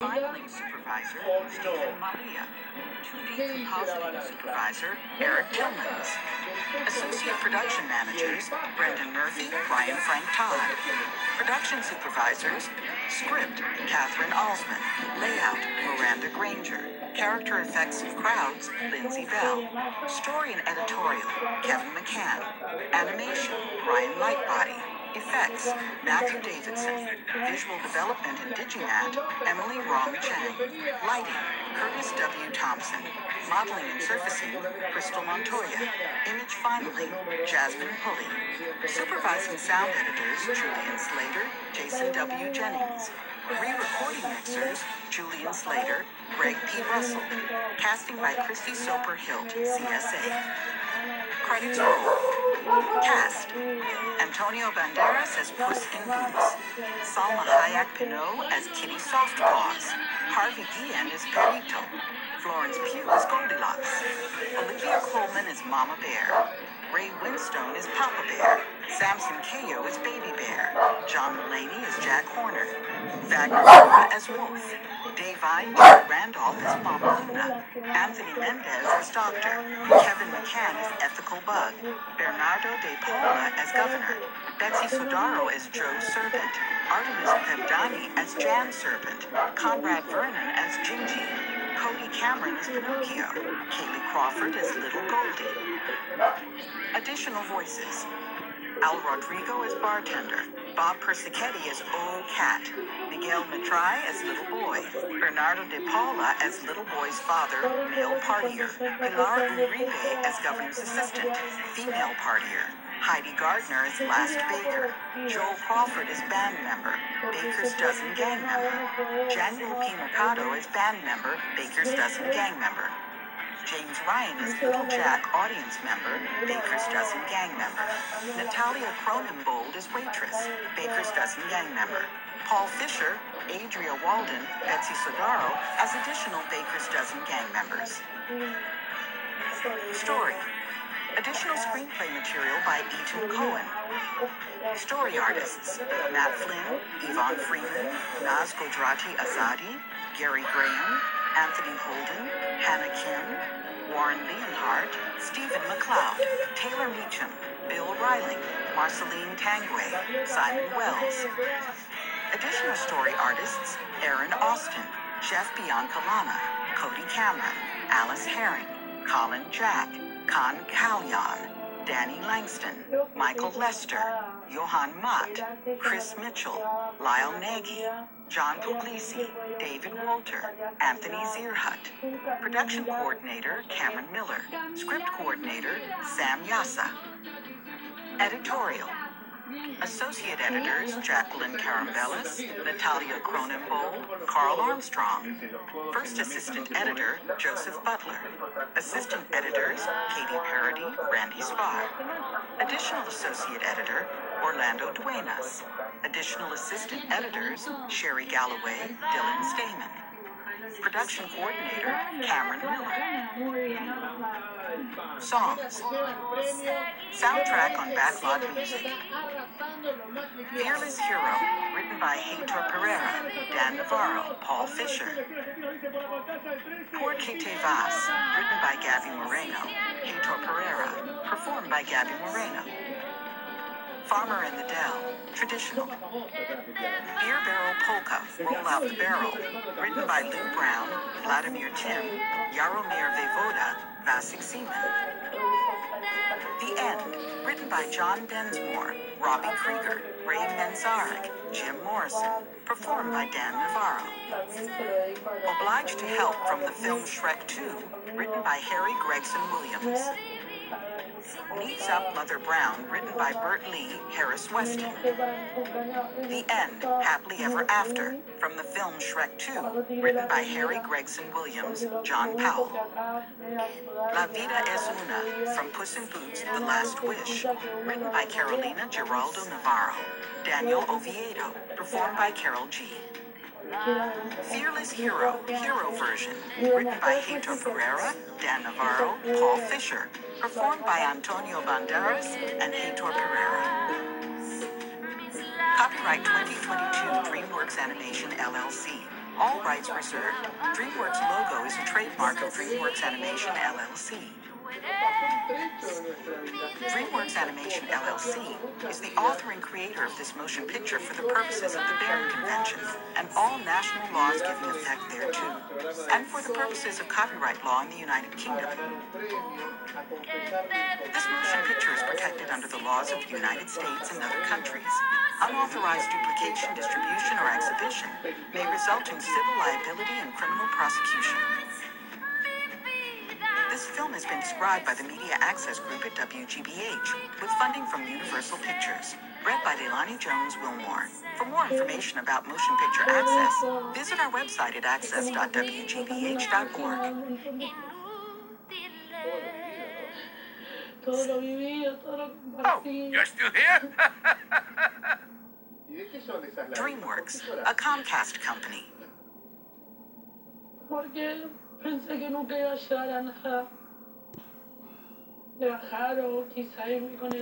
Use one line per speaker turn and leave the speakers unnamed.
Filing supervisor, Stephen Malia. 2D compositing supervisor, Eric Tillmans. Associate production managers, Brendan Murphy, Brian Frank Todd. Production supervisors, script, Catherine Alsman. Layout, Miranda Granger. Character effects and crowds, Lindsay Bell. Story and editorial, Kevin McCann. Animation, Ryan Lightbody. Effects, Matthew Davidson. Visual development and Digimat, Emily Rong Chang. Lighting, Curtis W. Thompson. Modeling and surfacing, Crystal Montoya. Image filing, Jasmine Pulley. Supervising sound editors, Julian Slater, Jason W. Jennings. Re-recording mixers, Julian Slater, Greg P. Russell. Casting by Christy Soper-Hilt, CSA. Credits roll. Cast: Antonio Banderas as Puss in Boots. Salma Hayek Pinot as Kitty Softpaws. Harvey Guillen as Perito. Florence Pugh as Goldilocks. Olivia Colman as Mama Bear. Ray Winstone as Papa Bear. Samson Kayo as Baby Bear. John Mulaney as Jack Horner. Wagner Moura as Wolf. Davine Jerry Randolph as Mama Luna. Anthony Mendez as Doctor. Kevin McCann as Ethical Bug. Bernardo De Paula as Governor. Betsy Sodaro as Joe Serpent. Artemis Pevdani as Jan Serpent. Conrad Vernon as Gingy. Cody Cameron as Pinocchio. Kaylee Crawford as Little Goldie. Additional voices: Al Rodrigo as Bartender. Bob Persichetti as Old Cat. Miguel Matrai as Little Boy. Bernardo De Paula as Little Boy's father, male partier. Pilar Uribe as Governor's assistant, female partier. Heidi Gardner as Last Baker. Joel Crawford as band member, Baker's Dozen gang member. Januel P. Mercado as band member, Baker's Dozen gang member. James Ryan as Little Jack audience member, Baker's Dozen gang member. Natalia Cronenbold as waitress, Baker's Dozen gang member. Paul Fisher, Adria Walden, Betsy Sodaro as additional Baker's Dozen gang members. Story: additional screenplay material by Eaton Cohen. Story artists: Matt Flynn, Yvonne Freeman, Naz Godrati Azadi, Gary Graham, Anthony Holden, Hannah Kim, Warren Leonhardt, Stephen McLeod, Taylor Meacham, Bill Reiling, Marceline Tangway, Simon Wells. Additional story artists: Aaron Austin, Chef Bianca Lana, Cody Cameron, Alice Herring, Colin Jack, Khan Kalyan, Danny Langston, Michael Lester, Johan Mott, Chris Mitchell, Lyle Nagy, John Puglisi, David Walter, Anthony Zierhut. Production coordinator, Cameron Miller. Script coordinator, Sam Yassa. Editorial: associate editors, Jacqueline Carambellis, Natalia Cronenbold, Carl Armstrong. First assistant editor, Joseph Butler. Assistant editors, Katie Parody, Randy Spar. Additional associate editor, Orlando Duenas. Additional assistant editors, Sherry Galloway, Dylan Stamen. Production coordinator, Cameron Miller. Songs. Soundtrack on Backlot Music. Fearless Hero, written by Heitor Pereira, Dan Navarro, Paul Fisher. Por Que Te Vas, written by Gabby Moreno, Heitor Pereira, performed by Gabby Moreno. Farmer in the Dell, traditional. Beer Barrel Polka, Roll Out the Barrel, written by Lou Brown, Vladimir Tim, Jaromir Voivoda, Vasek Seaman. The End, written by John Densmore, Robbie Krieger, Ray Manzarek, Jim Morrison, performed by Dan Navarro. Obliged to Help from the film Shrek 2, written by Harry Gregson Williams. Knees Up Mother Brown, written by Bert Lee, Harris Weston. The End, Happily Ever After, from the film Shrek 2, written by Harry Gregson Williams, John Powell. La Vida es Una, from Puss in Boots, The Last Wish, written by Carolina Giraldo Navarro. Daniel Oviedo, performed by Carol G. Fearless Hero, Hero version, written by Heitor Pereira, Dan Navarro, Paul Fisher, performed by Antonio Banderas and Heitor Pereira. Copyright 2022 DreamWorks Animation LLC. All rights reserved. DreamWorks logo is a trademark of DreamWorks Animation LLC. DreamWorks Animation LLC is the author and creator of this motion picture for the purposes of the Berne Convention and all national laws giving effect thereto, and for the purposes of copyright law in the United Kingdom. This motion picture is protected under the laws of the United States and other countries. Unauthorized duplication, distribution, or exhibition may result in civil liability and criminal prosecution. This film has been described by the Media Access Group at WGBH, with funding from Universal Pictures. Read by Delaney Jones Wilmore. For more information about motion picture access, visit our website at access.wgbh.org.
Oh, you're still here?
DreamWorks, a Comcast company.
Porque pensé que nunca iba a llegar a nada. De bajar o quizá irme con